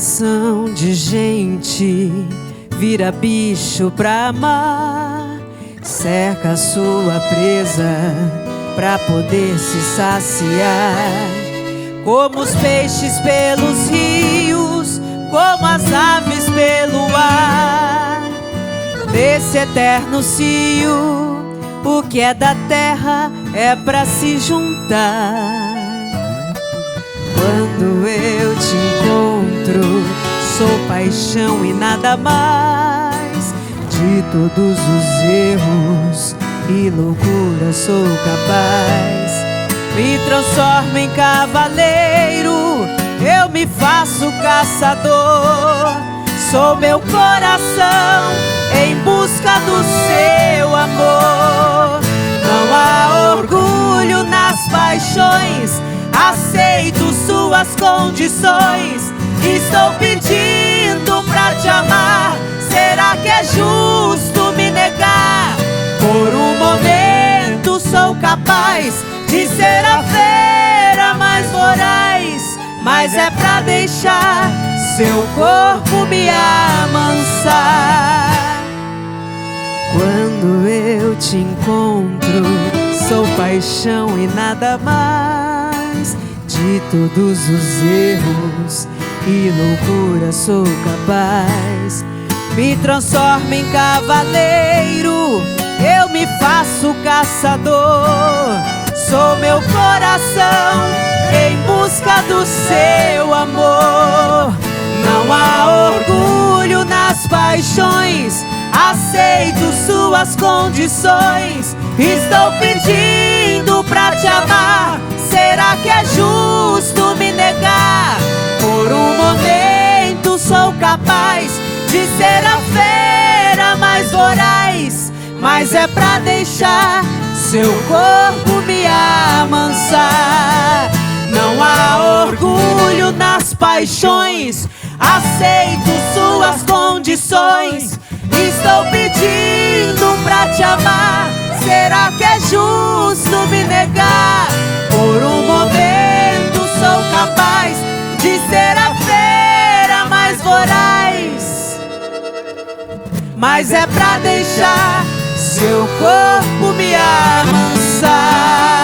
coração de gente vira bicho pra amar, cerca a sua presa pra poder se saciar. Como os peixes pelos rios, como as aves pelo ar, desse eterno cio, o que é da terra é pra se juntar. Quando eu te encontro, sou paixão e nada mais. De todos os erros e loucura sou capaz. Me transformo em cavaleiro, eu me faço caçador. Sou meu coração em busca do seu amor. Não há orgulho nas paixões, aceito suas condições. Estou pedindo pra te amar, será que é justo me negar? Por um momento sou capaz de ser a fera mais voraz, mas é pra deixar seu corpo me amansar. Quando eu te encontro, sou paixão e nada mais. De todos os erros e loucura sou capaz. Me transformo em cavaleiro, eu me faço caçador. Sou meu coração em busca do seu amor. Não há orgulho nas paixões, aceito suas condições. Estou pedindo pra te amar, será que é justo me negar? Por um momento sou capaz de ser a fera mais voraz, mas é pra deixar seu corpo me amansar. Não há orgulho nas paixões, aceito suas condições. Estou pedindo pra te amar, será que é justo me negar? Por um momento sou capaz de ser a fera mais voraz, mas é pra deixar seu corpo me amansar.